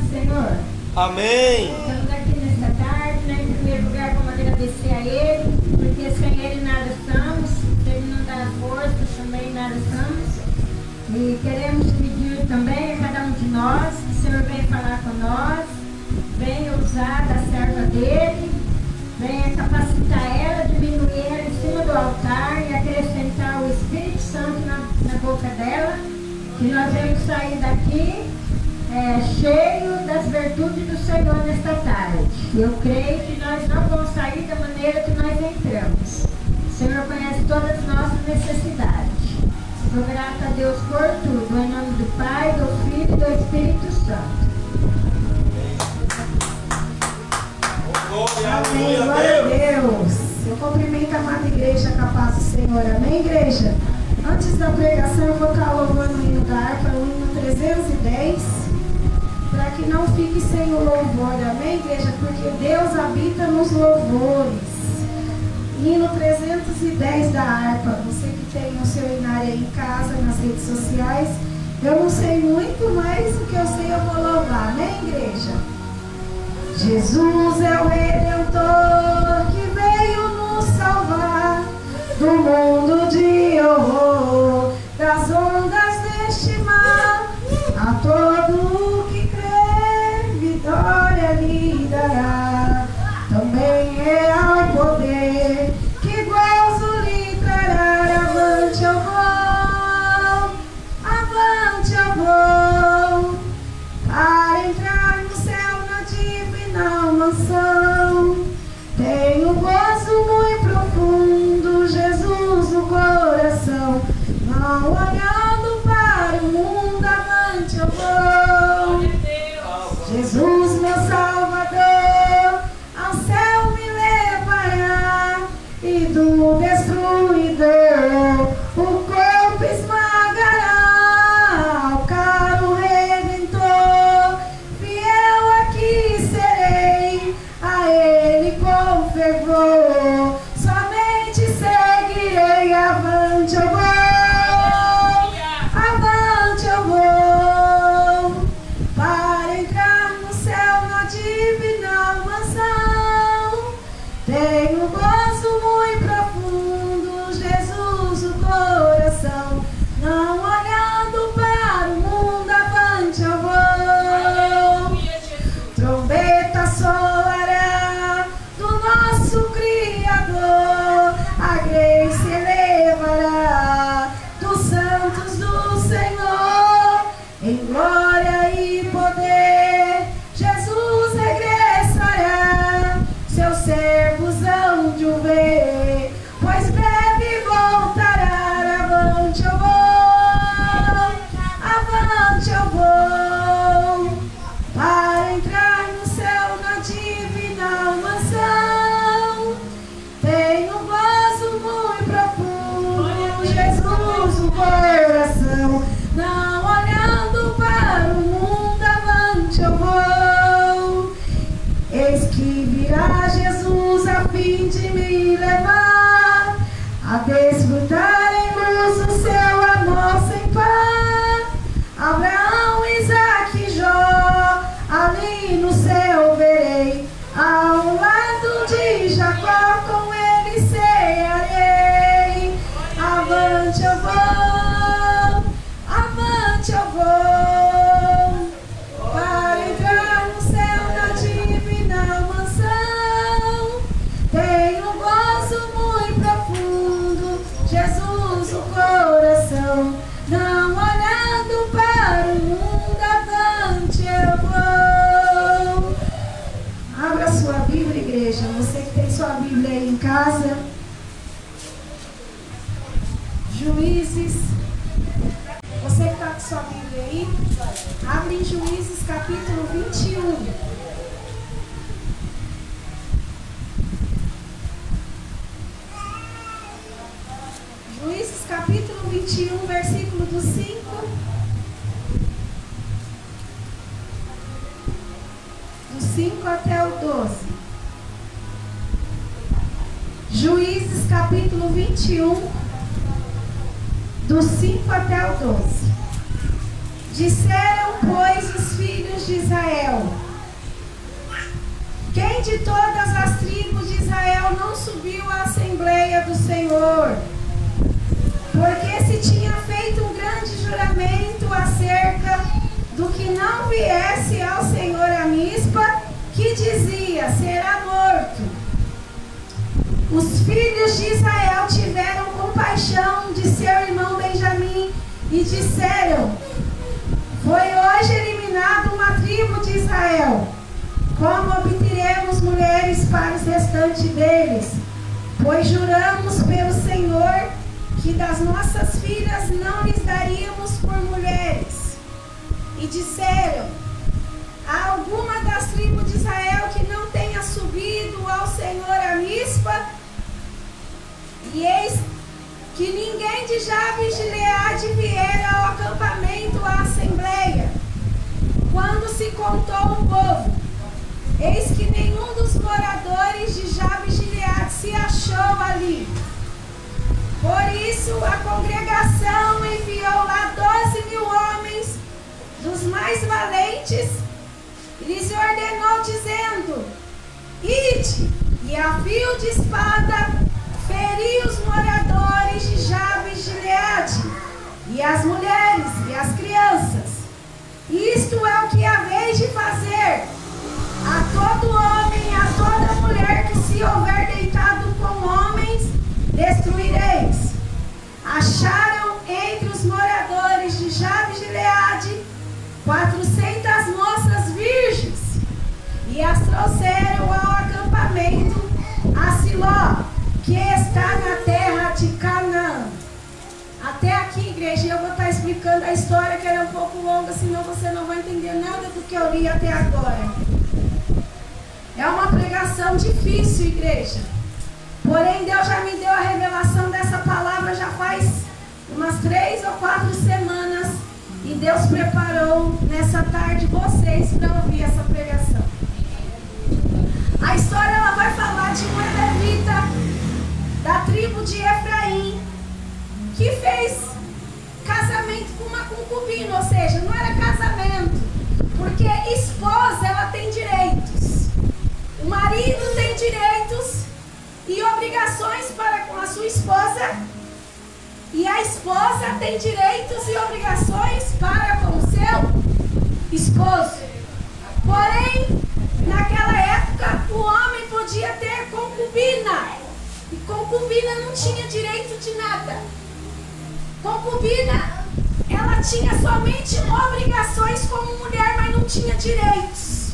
Senhor. Amém. Estamos aqui nesta tarde, né? Em primeiro lugar, vamos agradecer a Ele, porque sem Ele nada estamos, se Ele não dá força, também nada estamos. E queremos pedir também a cada um de nós, que o Senhor venha falar com nós, venha usar da serva dEle, venha capacitar ela, diminuir ela em cima do altar e acrescentar o Espírito Santo na boca dela, que nós vamos sair daqui cheio das virtudes do Senhor nesta tarde. Eu creio que nós não vamos sair da maneira que nós entramos. O Senhor conhece todas as nossas necessidades. Sou grata a Deus por tudo, em nome do Pai, do Filho e do Espírito Santo. Amém, glória a Deus. Eu cumprimento a amada igreja com a paz do Senhor. Amém, igreja? Antes da pregação, eu vou estar louvando o hino da harpa, o hino 310, para que não fique sem o louvor. Amém, igreja? Porque Deus habita nos louvores. Hino 310 da harpa. Você que tem o seu hinário aí em casa, nas redes sociais. Eu não sei muito, mas o que eu sei eu vou louvar. Amém, igreja? Jesus é o Redentor que veio nos salvar do mundo de horror, das ondas deste mar. A todo que crê, vitória lhe dará. Também é ao poder que gozo lhe trará. Avante eu vou, para entrar no céu na divina mansão. Tenho gozo muito profundo, Jesus no coração. Não olhando para o mundo, avante eu vou. Jesus, meu Salvador, ao céu me levará, e do destruidor o corpo esmagará. Ao caro Redentor, fiel aqui serei, a Ele com fervor somente seguirei. Avante eu vou, para entrar no céu na divina mansão. Tenho gozo muito profundo, Jesus no coração. Não olhando para o mundo, avante eu vou. Trombeta soará do nosso Criador, a graça elevará dos santos do Senhor. Em glória e poder, Jesus regressará. Seus servos hão de o ver, pois breve voltará. Avante eu vou, para entrar no céu na divina mansão. Tenho gozo muito profundo, Jesus no coração. Não olhando para o mundo, avante eu vou. Eis que virá Jesus a fim de me levar a desfrutar em luz o seu amor sem par. Abraão, Isaque e Jó, ali no céu verei, ao lado de Jacó com ele cearei. Avante eu vou, para entrar no céu na divina mansão. Tenho gozo muito profundo, Jesus no coração. Não olhando para o mundo, avante eu vou. Abra sua Bíblia, igreja. Você que tem sua Bíblia aí em casa. Juízes. Você que está com sua Bíblia aí, abre em Juízes capítulo 21. Juízes capítulo 21, versículo do 5 até o 12. Juízes capítulo 21, do 5 até o 12. Disseram, pois, os filhos de Israel: ninguém de todas as tribos de Israel não subiu à Assembleia do Senhor, porque se tinha feito um grande juramento acerca do que não viesse ao Senhor a Mispa, que dizia: será morto. Os filhos de Israel tiveram compaixão de seu irmão Benjamim e disseram: foi hoje eliminada uma tribo de Israel. Como obteremos mulheres para os restantes deles? Pois juramos pelo Senhor que das nossas filhas não lhes daríamos por mulheres. E disseram: há alguma das tribos de Israel que não tenha subido ao Senhor a Mispa? E eis que ninguém de Jabes de Gileade viera ao acampamento, à assembleia. Quando se contou o povo, eis que nenhum dos moradores de Jabes de Gileade se achou ali. Por isso a congregação enviou lá 12.000 homens dos mais valentes e lhes ordenou, dizendo: ide e a fio de espada feri os moradores de Jabes de Gileade, e as mulheres e as crianças. Isto é o que haveis de fazer a todo homem e a toda mulher que se houver deitado com homens, destruireis. Acharam entre os moradores de Jabes de Gileade 400 moças virgens, e as trouxeram ao acampamento a Siló, que está na terra de Canaã. Até aqui, igreja, eu vou estar explicando a história, que era um pouco longa, senão você não vai entender nada do que eu li até agora. É uma pregação difícil, igreja. Porém, Deus já me deu a revelação dessa palavra já faz umas 3 ou 4 semanas. E Deus preparou nessa tarde vocês para ouvir essa pregação. A história ela vai falar de uma levita da tribo de Efraim, que fez casamento com uma concubina, ou seja, não era casamento, porque esposa ela tem direitos, o marido tem direitos e obrigações para com a sua esposa, e a esposa tem direitos e obrigações para com o seu esposo. Porém, naquela época, o homem podia ter concubina. E concubina não tinha direito de nada. Concubina, ela tinha somente obrigações como mulher, mas não tinha direitos.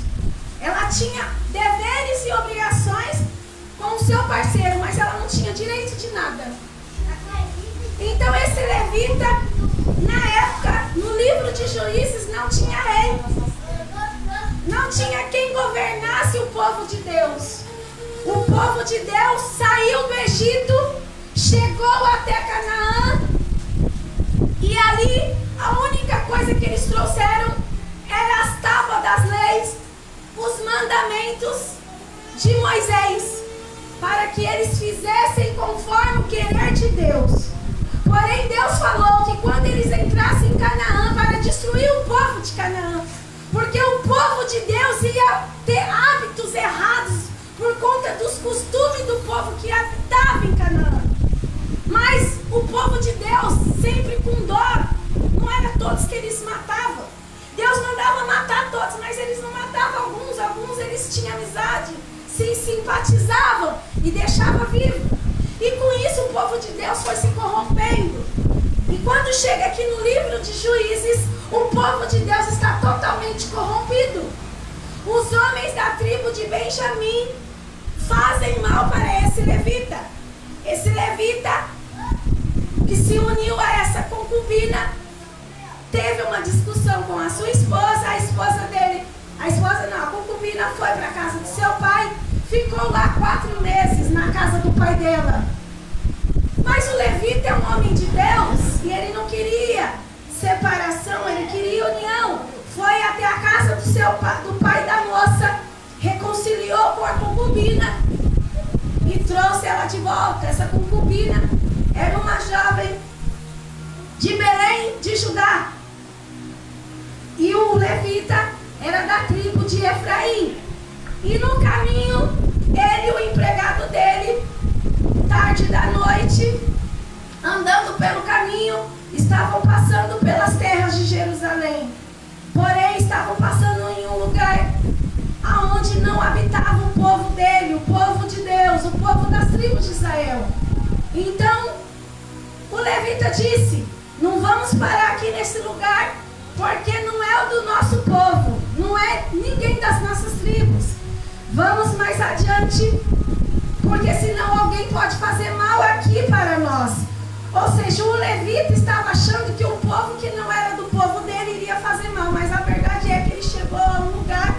Ela tinha deveres e obrigações com o seu parceiro, mas ela não tinha direito de nada. Então esse levita, na época, no livro de Juízes, não tinha rei. Não tinha quem governasse o povo de Deus. O povo de Deus saiu do Egito, chegou até Canaã, e ali a única coisa que eles trouxeram era as tábuas das leis, os mandamentos de Moisés, para que eles fizessem conforme o querer de Deus. Porém, Deus falou que quando eles entrassem em Canaã, para destruir o povo de Canaã, porque o povo de Deus ia ter hábitos errados por conta dos costumes do povo que habitava em Canaã. Mas o povo de Deus, sempre com dó, não era todos que eles matavam. Deus mandava matar todos, mas eles não matavam alguns eles tinham amizade, se simpatizavam e deixavam vivo. E com isso o povo de Deus foi se corrompendo. E quando chega aqui no livro de Juízes, o povo de Deus está totalmente corrompido. Os homens da tribo de Benjamim fazem mal para esse levita. Esse levita que se uniu a essa concubina teve uma discussão com a sua esposa. A concubina foi para a casa do seu pai, ficou lá 4 meses na casa do pai dela. Mas o levita é um homem de Deus e ele não queria separação, ele queria união. Foi até a casa do pai da moça, reconciliou com a concubina e trouxe ela de volta. Essa concubina era uma jovem de Belém, de Judá. E o levita era da tribo de Efraim. E no caminho, ele e o empregado dele, tarde da noite, andando pelo caminho, estavam passando pelas terras de Jerusalém. Porém, estavam passando em um lugar aonde não habitava o povo dele, o povo de Deus, o povo das tribos de Israel. Então, o levita disse: não vamos parar aqui nesse lugar, porque não é o do nosso povo, não é ninguém das nossas tribos. Vamos mais adiante, porque senão alguém pode fazer mal aqui para nós. Ou seja, o levita estava achando que o povo que não era do povo dele iria fazer mal, mas a verdade é que ele chegou a um lugar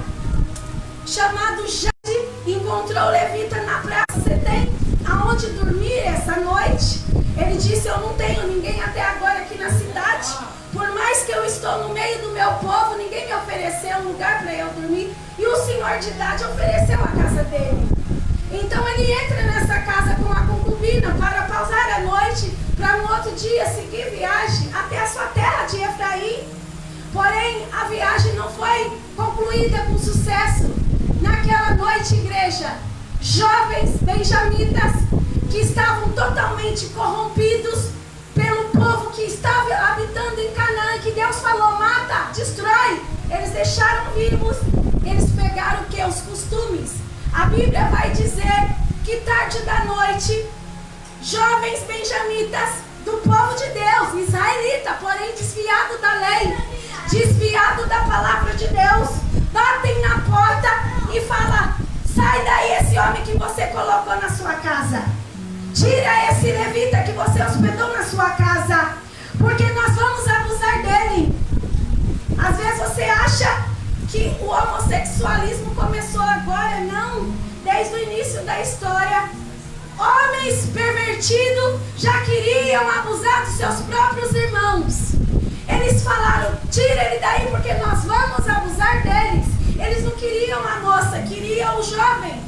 chamado Jade, encontrou o levita na praça. Você tem aonde dormir essa noite? Ele disse: eu não tenho ninguém até agora aqui na cidade. Por mais que eu estou no meio do meu povo, ninguém me ofereceu um lugar para eu dormir. E o senhor de idade ofereceu a casa dele. Então ele entra nessa casa com a concubina para pausar a noite, para no outro dia seguir viagem até a sua terra de Efraim. Porém, a viagem não foi concluída com sucesso. Naquela noite, igreja, jovens benjamitas que estavam totalmente corrompidos pelo povo que estava habitando em Canaã, que Deus falou: mata, destrói. Eles deixaram vivos, eles pegaram o que? Os costumes. A Bíblia vai dizer que tarde da noite, jovens benjamitas do povo de Deus, israelita, porém desviado da lei, desviado da palavra de Deus, batem na porta e falam: sai daí esse homem que você colocou na sua casa. Tira esse levita que você hospedou na sua casa, porque nós vamos abusar dele. Às vezes você acha que o homossexualismo começou agora. Não, desde o início da história, homens pervertidos já queriam abusar dos seus próprios irmãos. Eles falaram: tira ele daí porque nós vamos abusar deles. Eles não queriam a moça, queriam o jovem.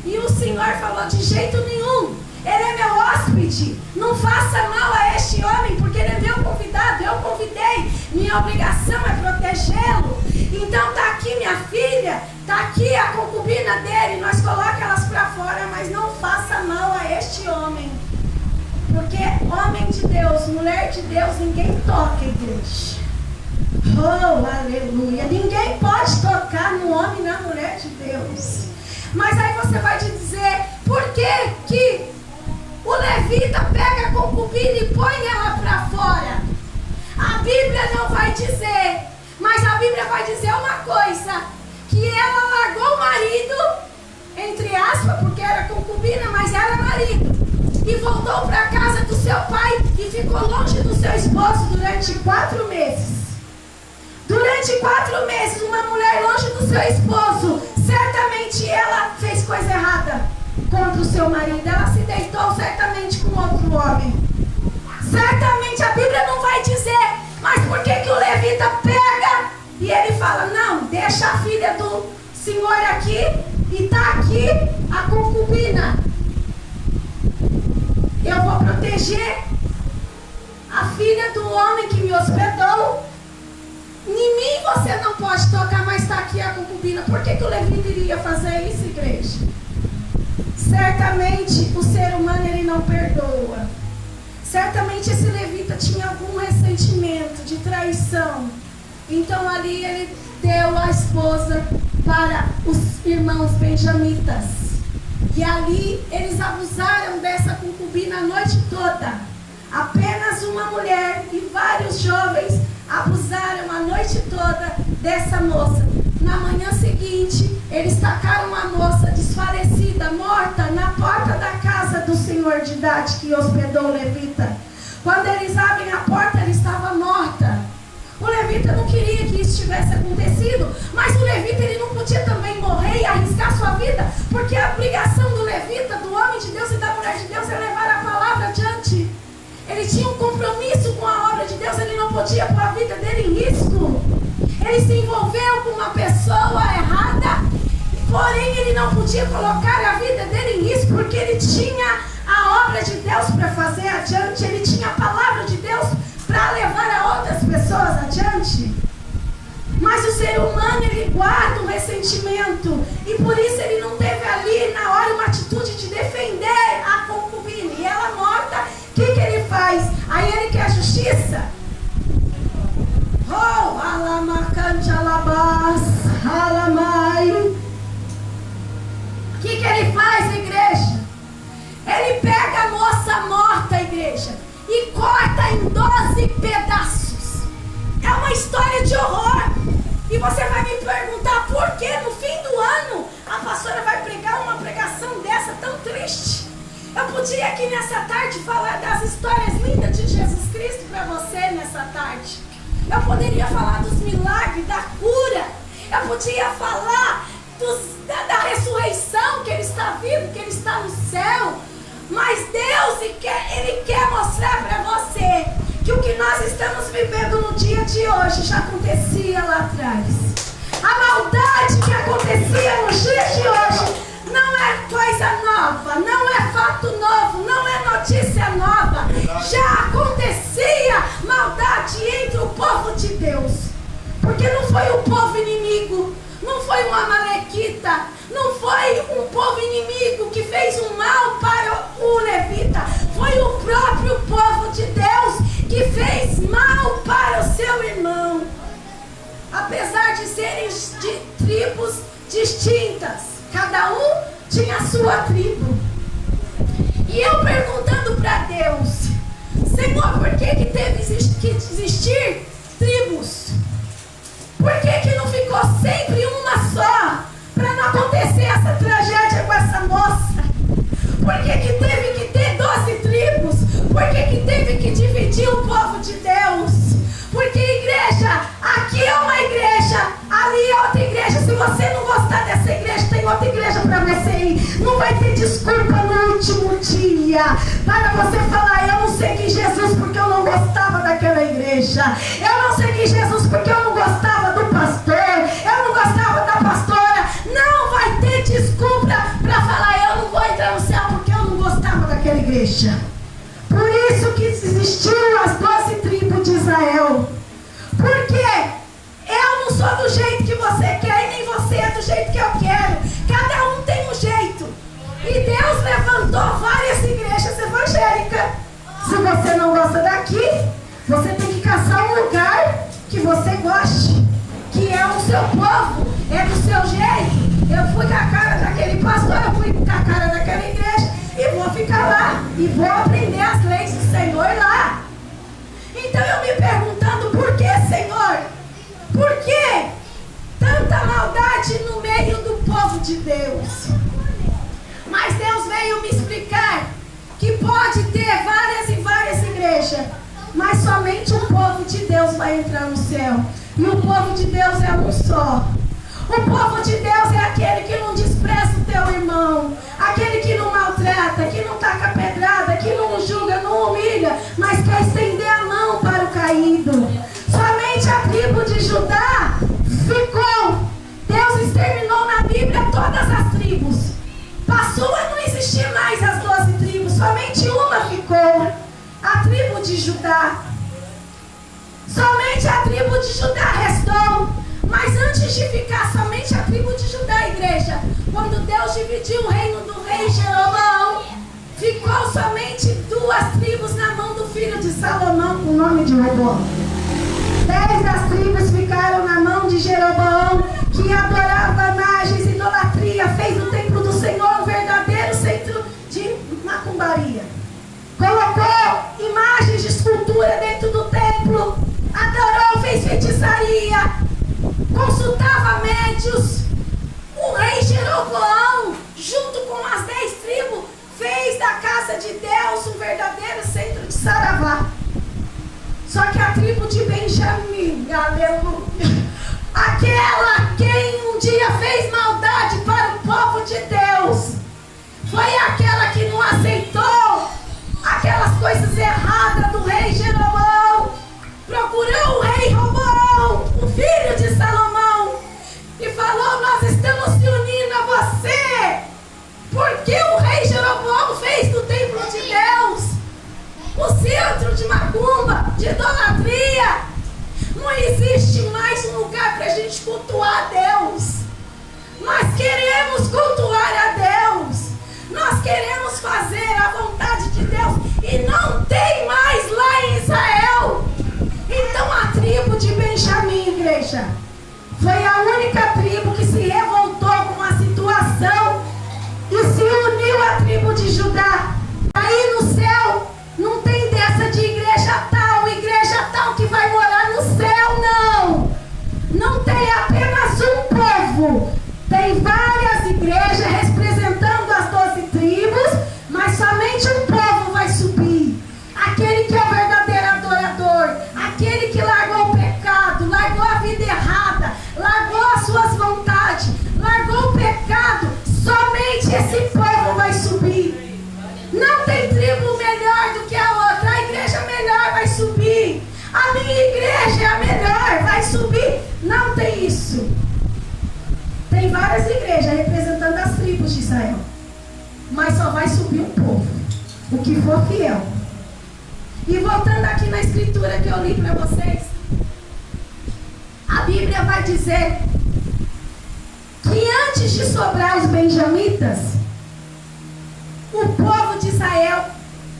E o Senhor falou: de jeito nenhum, ele é meu hóspede, não faça mal a este homem, porque ele é meu convidado, eu convidei, minha obrigação é protegê-lo. Então tá aqui minha filha, tá aqui a concubina dele, nós colocamos elas para fora, mas não faça mal a este homem. Porque homem de Deus, mulher de Deus, ninguém toca, igreja. Oh, aleluia. Ninguém pode tocar no homem e na mulher de Deus. Mas aí você vai te dizer: por que que o levita pega a concubina e põe ela para fora? A Bíblia não vai dizer, mas a Bíblia vai dizer uma coisa: que ela largou o marido, entre aspas, porque era concubina, mas era marido, e voltou para a casa do seu pai e ficou longe do seu esposo durante 4 meses. Durante 4 meses, uma mulher longe do seu esposo, certamente ela fez coisa errada contra o seu marido. Ela se deitou certamente com outro homem. Certamente a Bíblia não vai dizer, mas por que que o levita pega e ele fala: não, deixa a filha do senhor aqui e está aqui a concubina. Eu vou proteger a filha do homem que me hospedou. Em mim você não pode tocar, mas está aqui a concubina. Por que que o levita iria fazer isso, igreja? Certamente o ser humano, ele não perdoa. Certamente esse levita tinha algum ressentimento de traição. Então ali ele deu a esposa para os irmãos benjamitas. E ali eles abusaram dessa concubina a noite toda. Apenas uma mulher e vários jovens abusaram a noite toda dessa moça. Na manhã seguinte, eles tacaram a moça desfalecida, morta, na porta da casa do senhor de idade que hospedou o levita. Quando eles abrem a porta, ela estava morta. O levita não queria que isso tivesse acontecido, mas o levita, ele não podia também morrer e arriscar sua vida, porque a obrigação do levita, do homem de Deus e da mulher de Deus, é levar a palavra adiante. Ele tinha um compromisso com a obra de Deus, ele não podia pôr a vida dele em risco. Ele se envolveu com uma pessoa errada, porém ele não podia colocar a vida dele em risco, porque ele tinha a obra de Deus para fazer adiante, ele tinha a palavra de Deus para levar a outras pessoas adiante. Mas o ser humano, ele guarda um ressentimento, e por isso ele perguntar por que no fim do ano a pastora vai pregar uma pregação dessa tão triste. Eu podia aqui nessa tarde falar das histórias lindas de Jesus Cristo para você nessa tarde. Eu poderia falar dos milagres, da cura. Eu podia falar da ressurreição, que Ele está vivo, que Ele está no céu. Mas Deus, Ele quer mostrar para você que o que nós estamos vivendo no dia de hoje já acontecia lá atrás. A maldade que acontecia nos dias de hoje não é coisa nova, não é fato novo, não é notícia nova. Já acontecia maldade entre o povo de Deus. Porque não foi o povo inimigo, não foi um amalequita, não foi um povo inimigo que fez um mal para o levita. Foi o próprio povo de Deus que fez mal para o seu irmão. Apesar de serem de tribos distintas, cada um tinha a sua tribo. E eu perguntando para Deus: Senhor, por que teve que existir tribos? Por que não ficou sempre uma só? Para não acontecer essa tragédia com essa moça? Por que teve que ter 12 tribos? Por que teve que dividir o povo de Deus? Porque igreja, aqui é uma igreja, ali é outra igreja. Se você não gostar dessa igreja, tem outra igreja para você ir. Não vai ter desculpa no último dia para você falar: eu não segui Jesus porque eu não gostava daquela igreja. Eu não segui Jesus porque eu não gostava do pastor. Eu não gostava da pastora. Não vai ter desculpa para falar: eu não vou entrar no céu porque eu não gostava daquela igreja. Por isso que existiram as 12 tribos de Israel. Porque eu não sou do jeito que você quer e nem você é do jeito que eu quero. Cada um tem um jeito. E Deus levantou várias igrejas evangélicas. Se você não gosta daqui, você tem que caçar um lugar que você goste, que é o seu povo, é do seu jeito. Eu fui com a cara daquele pastor, eu fui com a cara daquela igreja e vou ficar lá. E vou aprender as leis do Senhor lá. Então eu me perguntando: por que, Senhor? Por que tanta maldade no meio do povo de Deus? Mas Deus veio me explicar que pode ter várias e várias igrejas, mas somente o povo de Deus vai entrar no céu. E o povo de Deus é um só. O povo de Deus é aquele que não despreza o teu irmão, aquele que não maltrata, que não taca pedrada, que não julga, não humilha, mas quer estender a mão para o caído. Somente a tribo de Judá ficou. Deus exterminou na Bíblia todas as tribos. Passou a não existir mais as 12 tribos, somente uma ficou, a tribo de Judá. Somente a tribo de Judá restou. Mas antes de ficar somente a tribo de Judá, igreja, quando Deus dividiu o reino do rei Jeroboão, ficou somente 2 tribos na mão do filho de Salomão, com o nome de Roboão. 10 das tribos ficaram na mão de Jeroboão, que adorava imagens, idolatria, fez do templo do Senhor um verdadeiro centro de macumbaria. Colocou imagens de escultura dentro do templo, adorou, fez feitiçaria, consultava médios. O rei Jeroboão, junto com as 10 tribos, fez da casa de Deus um verdadeiro centro de saravá. Só que a tribo de Benjamim, aleluia, aquela quem um dia fez maldade para o povo de Deus, foi aquela que não aceitou aquelas coisas erradas do rei Jeroboão. Procurou o rei Roboão, o filho de Salomão, e falou: nós estamos se unindo a você, porque o rei Jeroboão fez do templo de Deus o centro de macumba, de idolatria. Não existe mais um lugar para a gente cultuar a Deus. Nós queremos cultuar a Deus. Nós queremos fazer a vontade de Deus. E não tem mais lá em Israel. Então a tribo de Benjamim, igreja, foi a única tribo que se revoltou com a situação e se uniu à tribo de Judá. Aí no céu não tem dessa de igreja tal que vai morar no céu, não. Não tem, apenas um Tem várias igrejas representando as 12 tribos, mas somente um povo vai subir. Aquele que é o verdadeiro adorador, aquele que largou o pecado, largou a vida errada, largou as suas vontades, largou o pecado, somente esse povo vai subir. Não tem tribo melhor do que a outra, a igreja melhor vai subir, a minha igreja é a melhor, vai subir. Não tem isso. Tem várias igrejas representando as tribos de Israel, mas só vai subir um povo, o que for fiel. E voltando aqui na escritura que eu li para vocês, a Bíblia vai dizer que antes de sobrar os benjamitas, o povo de Israel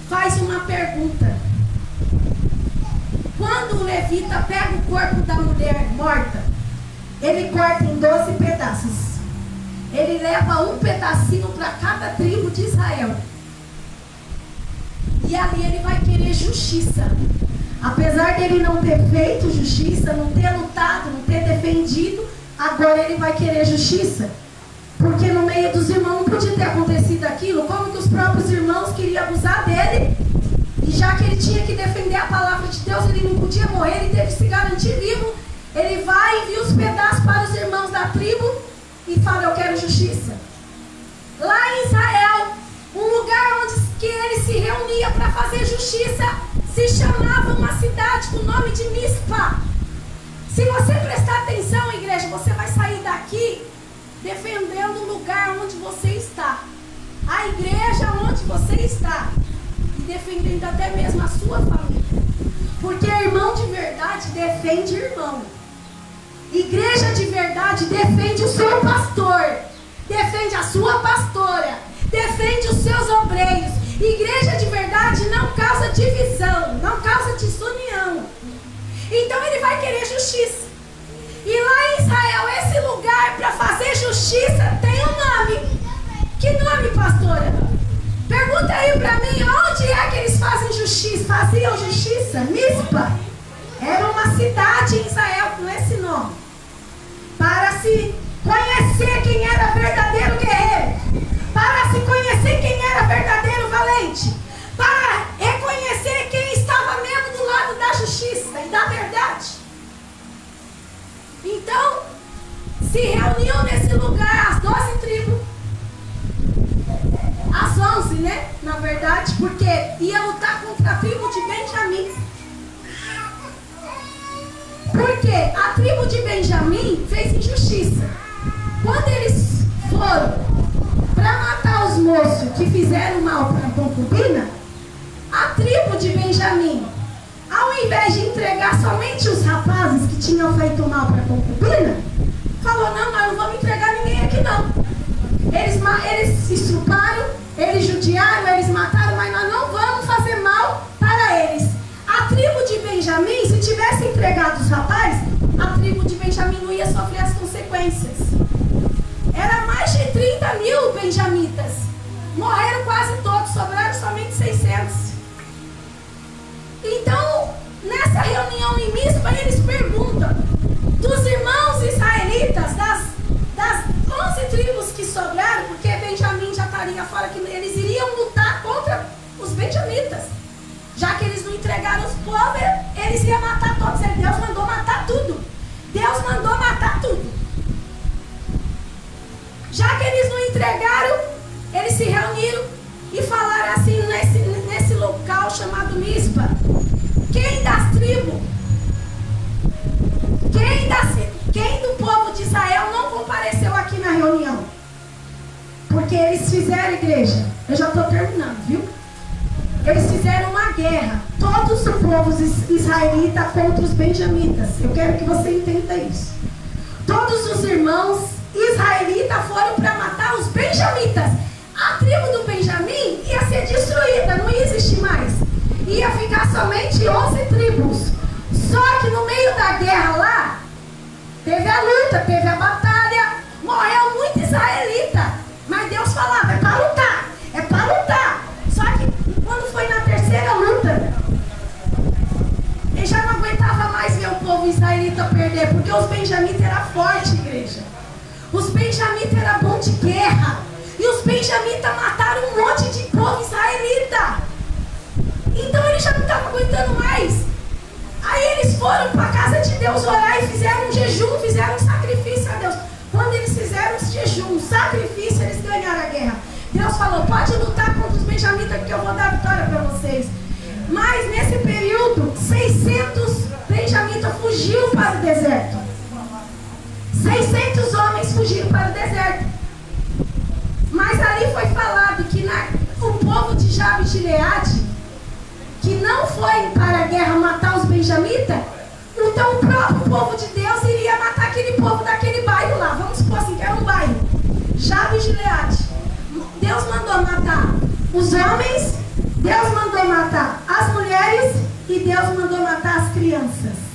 faz uma pergunta. Quando o levita pega o corpo da mulher morta, ele corta em 12 pedaços. Ele leva um pedacinho para cada tribo de Israel. E ali ele vai querer justiça. Apesar dele não ter feito justiça, não ter lutado, não ter defendido, agora ele vai querer justiça. Porque no meio dos irmãos não podia ter acontecido aquilo. Como que os próprios irmãos queriam abusar dele? E já que ele tinha que defender a palavra de Deus, ele não podia morrer, ele teve que se garantir vivo. Ele vai e envia os pedaços para os irmãos da tribo e fala: eu quero justiça. Lá em Israel, um lugar onde que ele se reunia para fazer justiça, se chamava uma cidade com o nome de Mispa. Se você prestar atenção, igreja, você vai sair daqui defendendo o lugar onde você está, a igreja onde você está, e defendendo até mesmo a sua família. Porque irmão de verdade defende irmão. Igreja de verdade defende o seu pastor, defende a sua pastora, defende os seus obreiros. Igreja de verdade não causa divisão, não causa desunião. Então ele vai querer justiça. E lá em Israel, esse lugar para fazer justiça tem um nome. Que nome, pastora? Pergunta aí para mim, onde é que eles faziam justiça? Mispa. Era uma cidade em Israel com esse nome. Para se conhecer quem era verdadeiro guerreiro, para se conhecer quem era verdadeiro valente, para reconhecer quem estava mesmo do lado da justiça e da verdade. Então, se reuniam nesse lugar as 12 tribos, as 11, né? Na verdade, porque ia lutar contra a tribo de Benjamim. Porque a tribo de Benjamim fez injustiça. Quando eles foram para matar os moços que fizeram mal para a concubina, a tribo de Benjamim, ao invés de entregar somente os rapazes que tinham feito mal para a concubina, falou: não, nós não vamos entregar ninguém aqui não. Eles estruparam, eles judiaram, eles mataram, mas nós não vamos fazer mal para eles. A tribo de Benjamim, se tivesse entregado os rapazes, a tribo de Benjamim não ia sofrer as consequências. Era mais de 30 mil benjamitas. Morreram quase todos, sobraram somente 600. Então, nessa reunião em Mispa, eles perguntam dos irmãos israelitas, das 11 tribos que sobraram, porque Benjamim já estaria fora, que eles iriam lutar contra os benjamitas. Já que eles não entregaram os povos, eles iam matar todos. Deus mandou matar tudo. Deus mandou matar tudo. Já que eles não entregaram, eles se reuniram e falaram assim nesse local chamado Mispa: quem das tribos, quem do povo de Israel não compareceu aqui na reunião? Porque eles fizeram, igreja, eu já estou terminando, viu? Eles fizeram uma guerra, todos os povos israelitas contra os benjamitas. Eu quero que você entenda isso. Todos os irmãos israelitas foram para matar os benjamitas. A tribo do Benjamim ia ser destruída, não ia existir mais. Ia ficar somente 11 tribos. Só que no meio da guerra lá, teve a luta, teve a batalha, morreu muito israelita. Mas Deus falava: é para lutar, é para lutar. Só que quando foi na terceira luta, ele já não aguentava mais ver o povo israelita perder, porque os benjamitas eram fortes, igreja. Os benjamitas benjamita era bom de guerra. E os benjamitas mataram um monte de povo israelita. Então eles já não estavam aguentando mais. Aí eles foram para a casa de Deus orar e fizeram um jejum, fizeram um sacrifício a Deus. Quando eles fizeram esse jejum, um sacrifício, eles ganharam a guerra. Deus falou, pode lutar contra os benjamitas que eu vou dar vitória para vocês. Mas nesse período, 600 benjamitas fugiram para o deserto. 600 homens fugiram para o deserto. Mas ali foi falado que o povo de Jabes de Gileade, que não foi para a guerra matar os benjamitas, então o próprio povo de Deus iria matar aquele povo daquele bairro lá. Vamos supor assim, que era um bairro, Jabes de Gileade. Deus mandou matar os homens, Deus mandou matar as mulheres e Deus mandou matar as crianças.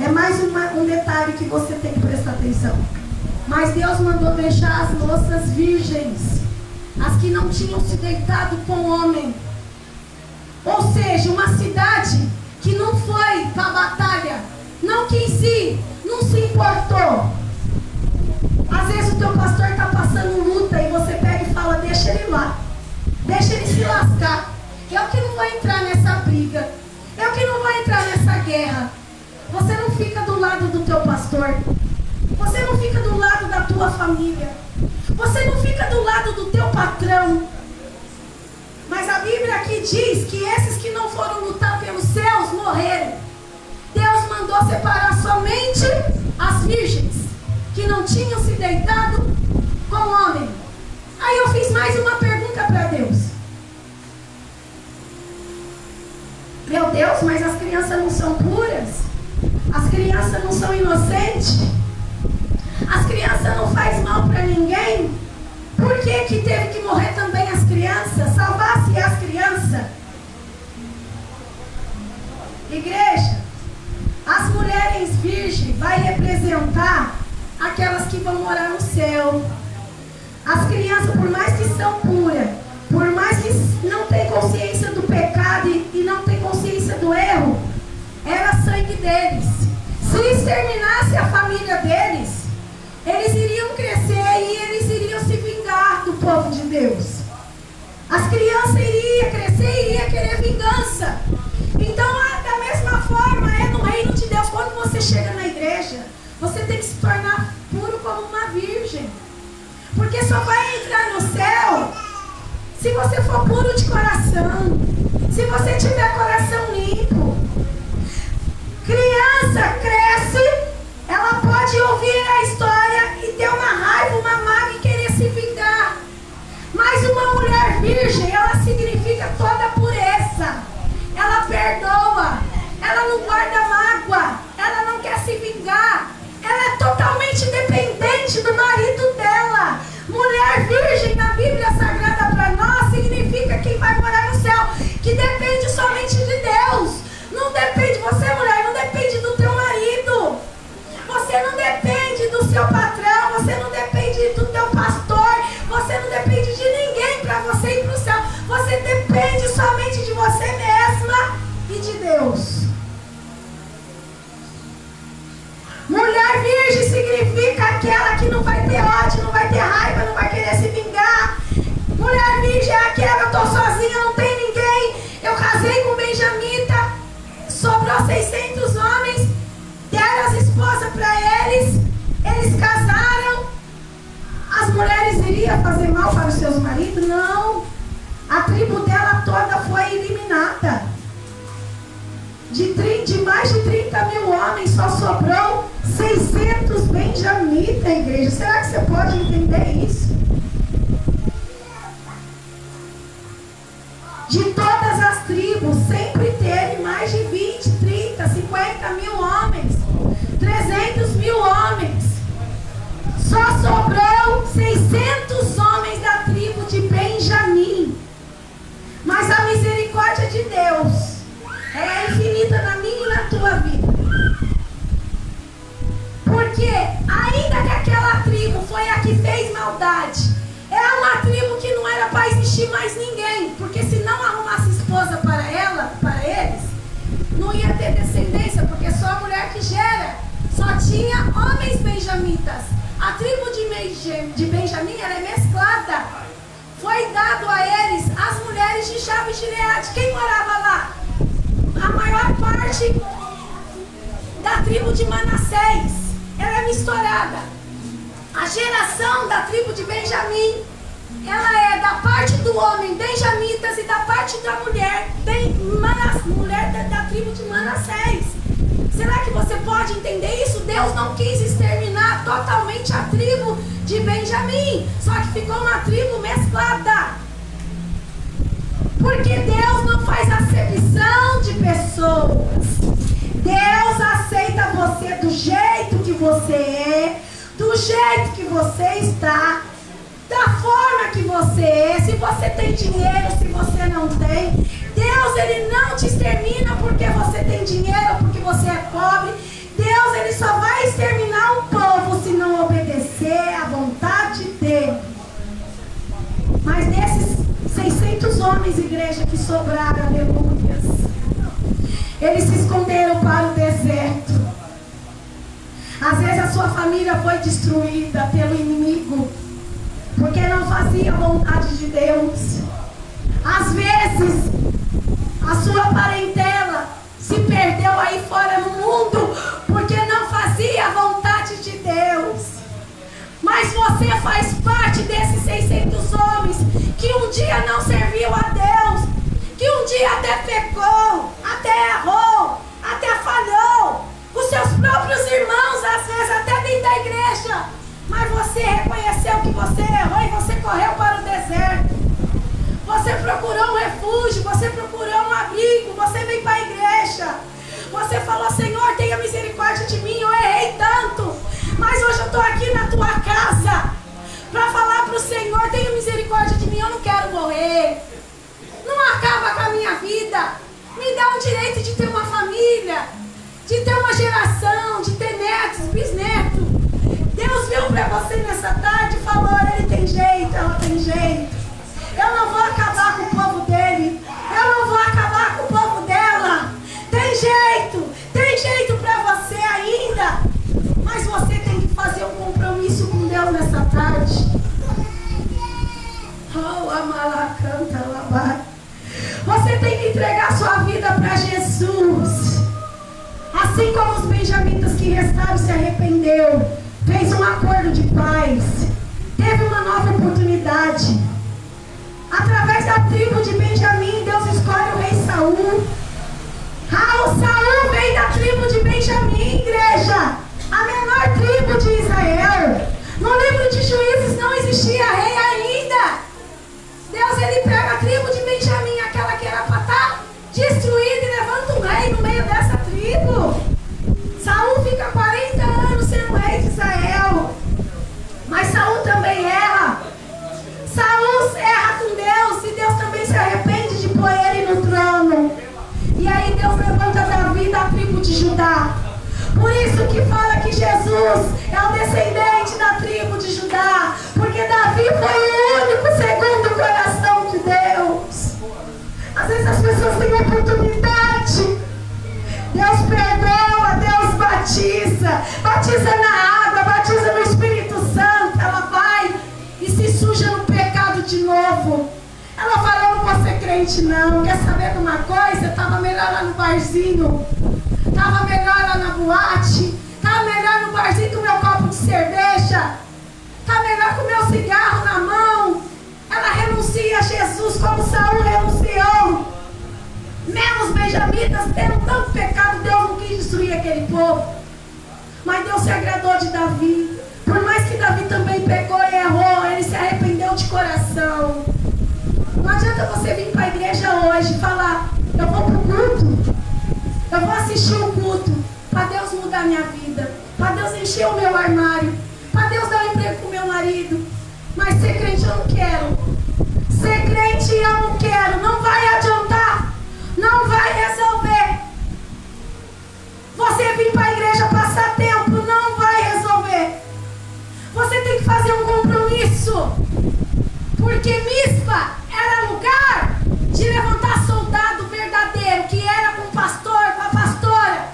É mais um detalhe que você tem que prestar atenção. Mas Deus mandou deixar as moças virgens, as que não tinham se deitado com homem. Ou seja, uma cidade que não foi para a batalha, não quis ir, não se importou. Às vezes o teu pastor está passando luta e você pega e fala, deixa ele lá, deixa ele se lascar. Eu que não vou entrar nessa briga, eu que não vou entrar nessa guerra. Você não fica do lado do teu pastor, você não fica do lado da tua família, você não fica do lado do teu patrão. Mas a Bíblia aqui diz que esses que não foram lutar pelos céus morreram. Deus mandou separar somente as virgens que não tinham se deitado com homem. Aí eu fiz mais uma pergunta para Deus. Meu Deus, mas as crianças não são puras? As crianças não são inocentes? As crianças não fazem mal para ninguém? Por que que teve que morrer também as crianças? Salvasse as crianças? Igreja, as mulheres virgens vai representar aquelas que vão morar no céu. As crianças, por mais que são puras, por mais que não tenham consciência do pecado e não tenham consciência do erro, era sangue deles. Se exterminasse a família deles, eles iriam crescer e eles iriam se vingar do povo de Deus. As crianças iriam crescer e iriam querer vingança. Então, da mesma forma, é no reino de Deus. Quando você chega na igreja, você tem que se tornar puro como uma virgem. Porque só vai entrar no céu se você for puro de coração. Se você tiver coração limpo. Criança cresce, ela pode ouvir a história e ter uma raiva, uma mágoa e querer se vingar. Mas uma mulher virgem, ela significa toda a pureza. Ela perdoa, ela não guarda mágoa, ela não quer se vingar. Ela é totalmente dependente do marido dela. Mulher virgem na Bíblia Sagrada para nós significa quem vai morar no céu, que depende somente de Deus. Não depende, você mulher, não depende do teu marido. Você não depende do seu patrão, você não depende do teu pastor, você não depende de ninguém para você ir para o céu. Você depende somente de você mesma e de Deus. Mulher virgem significa aquela que não vai ter ódio, não vai ter raiva, não vai querer se vingar. Mulher virgem é aquela, eu estou sozinha, não tem ninguém. Eu casei com benjamita, sobrou 600 homens, deram as esposas para eles, eles casaram. As mulheres iriam fazer mal para os seus maridos? Não. A tribo dela toda foi eliminada. De mais de 30 mil homens, só sobrou 600 benjamitas, igreja. Será que você pode entender isso? De todas as tribos, sempre teve mais de 20, 30, 50 mil homens. 300 mil homens. Só sobrou 600 homens da tribo de Benjamim. Mas a misericórdia de Deus é infinita na minha e na tua vida. Porque ainda que aquela tribo foi a que fez maldade, é uma tribo que não era para existir mais ninguém. Porque se não arrumasse esposa para eles, não ia ter descendência, porque só a mulher que gera. Só tinha homens benjamitas. A tribo de Benjamim, ela é mesclada. Foi dado a eles as mulheres de Jabes e Gileade. Quem morava lá? A maior parte da tribo de Manassés. Ela é misturada. A geração da tribo de Benjamim, ela é da parte do homem benjamitas e da parte da mulher, mulher da tribo de Manassés. Será que você pode entender isso? Deus não quis exterminar totalmente a tribo de Benjamim, só que ficou uma tribo mesclada. Porque Deus não faz acepção de pessoas. Deus aceita você do jeito que você é, do jeito que você está, da forma que você é. Se você tem dinheiro, se você não tem, Deus, ele não te extermina porque você tem dinheiro, porque você é pobre. Deus, ele só vai exterminar um povo se não obedecer à vontade dele. Mas desses 600 homens, igreja, que sobraram, aleluias, eles se esconderam para o deserto. Às vezes a sua família foi destruída pelo inimigo, porque não fazia a vontade de Deus. Às vezes a sua parentela se perdeu aí fora no mundo, porque não fazia a vontade de Deus. Mas você faz parte desses 600 homens que um dia não serviu a Deus, que um dia até pecou, até errou, até falhou, os seus próprios irmãos, às vezes até dentro da igreja. Mas você reconheceu que você errou e você correu para o deserto. Você procurou um refúgio, você procurou um abrigo, você veio para a igreja. Você falou: Senhor, tenha misericórdia de mim, eu errei tanto, mas hoje eu estou aqui na tua casa para falar para o Senhor: tenha misericórdia de mim, eu não quero morrer. Não acaba com a minha vida. Me dá o direito de ter uma família, de ter uma geração, de ter netos, bisnetos. Deus viu para você nessa tarde e falou: ele tem jeito, ela tem jeito. Eu não vou acabar com o povo dele. Eu não vou acabar com o povo dela. Tem jeito para você ainda. Mas você tem que fazer um compromisso com Deus nessa tarde. Oh, amalacanta labai. Você tem que entregar sua vida para Jesus. Assim como os benjamitas que restaram se arrependeu, fez um acordo de paz, teve uma nova oportunidade. Através da tribo de Benjamim, Deus escolhe o rei Saul. O Saul vem da tribo de Benjamim, igreja, a menor tribo de Israel. No livro de Juízes não existia rei ainda. Deus, ele pega a tribo de Benjamim, aquela que era para estar destruída, e levanta um rei no meio dessa tribo. Saul fica 40 anos sendo rei de Israel. Mas Saul também erra. Saul erra com Deus, e Deus também se arrepende de pôr ele no trono. E aí Deus levanta Davi da tribo de Judá. Por isso que fala que Jesus é o descendente da tribo de Judá, porque Davi foi o único segundo o coração de Deus. Às vezes as pessoas têm oportunidade, Deus perdoa, Deus batiza na água, batiza no Espírito Santo. Ela vai e se suja no pecado de novo. Ela fala: eu não vou ser crente não. Quer saber de uma coisa? Estava melhor lá no barzinho, estava melhor lá na boate, estava melhor no barzinho com o meu copo de cerveja, estava melhor com o meu cigarro na mão. Ela renuncia a Jesus como Saul renunciou. Mesmo os benjamitas tendo tanto pecado, Deus não quis destruir aquele povo. Mas Deus se agradou de Davi. Por mais que Davi também pecou e errou, ele se arrependeu de coração. Não adianta você vir para a igreja hoje e falar: eu vou para o culto, eu vou assistir o culto, para Deus mudar minha vida, para Deus encher o meu armário, para Deus dar um emprego para o meu marido. Mas ser crente eu não quero. Ser crente eu não quero. Não vai adiantar. Não vai resolver. Você vir para a igreja passar tempo não vai resolver. Você tem que fazer um compromisso. Porque Mispa era lugar de levantar soldado verdadeiro, que era com o pastor, com a pastora.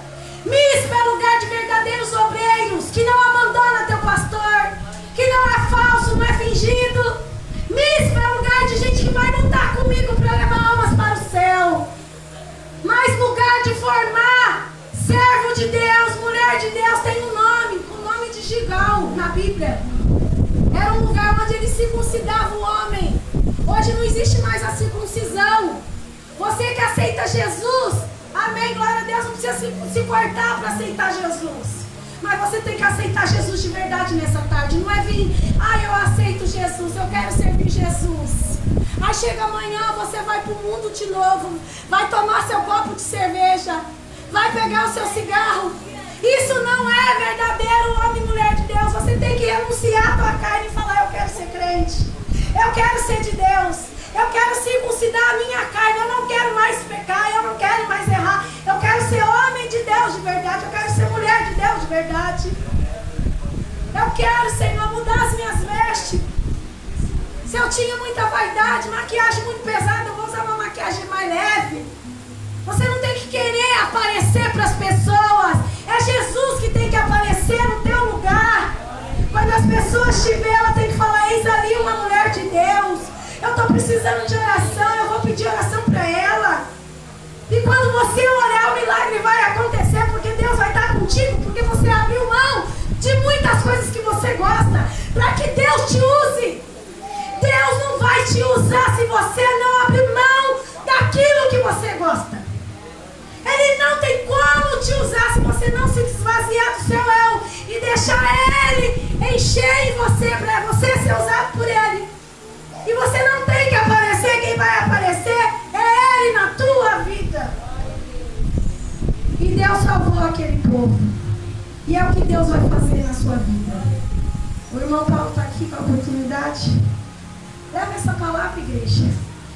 Mispa é lugar de verdadeiros obreiros, que não abandona teu pastor, que não é cortar para aceitar Jesus. Mas você tem que aceitar Jesus de verdade nessa tarde. Não é vir, eu aceito Jesus, eu quero servir Jesus. Aí chega amanhã, você vai para o mundo de novo, vai tomar seu copo de cerveja, vai pegar o seu cigarro. Isso não é verdadeiro homem e mulher de Deus. Você tem que renunciar a tua carne e falar: eu quero ser crente, eu quero ser de Deus, eu quero circuncidar a minha carne, eu não quero mais pecar, eu não quero mais errar, eu quero ser homem de Deus de verdade, eu quero ser mulher de Deus de verdade. Eu quero, Senhor, mudar as minhas vestes. Se eu tinha muita vaidade, maquiagem muito pesada, eu vou usar uma maquiagem mais leve. Você não tem que querer aparecer para as pessoas. É Jesus que tem que aparecer no teu lugar. Quando as pessoas te verem, ela tem que falar: eis ali uma mulher de Deus. Eu estou precisando de oração, eu vou pedir oração para ela. E quando você orar, o milagre vai acontecer, porque Deus vai estar contigo, porque você abriu mão de muitas coisas que você gosta, para que Deus te use. Deus não vai te usar se você não abrir mão daquilo que você gosta. Ele não tem como te usar se você não se desvaziar do seu eu e deixar Ele encher em você, para você ser usado por Ele. E você não tem que aparecer, quem vai aparecer é Ele na tua vida. E Deus salvou aquele povo. E é o que Deus vai fazer na sua vida. O irmão Paulo está aqui com a oportunidade. Leva essa palavra, igreja.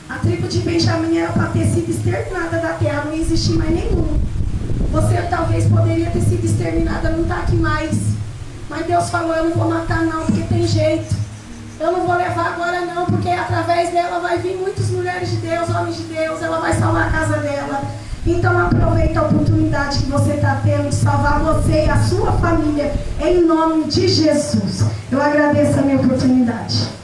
A tribo de Benjamim era para ter sido exterminada da terra, não existe mais nenhum. Você talvez poderia ter sido exterminada, não está aqui mais. Mas Deus falou: eu não vou matar não, porque tem jeito. Eu não vou levar agora não, porque através dela vai vir muitas mulheres de Deus, homens de Deus, ela vai salvar a casa dela. Então aproveita a oportunidade que você está tendo de salvar você e a sua família, em nome de Jesus. Eu agradeço a minha oportunidade.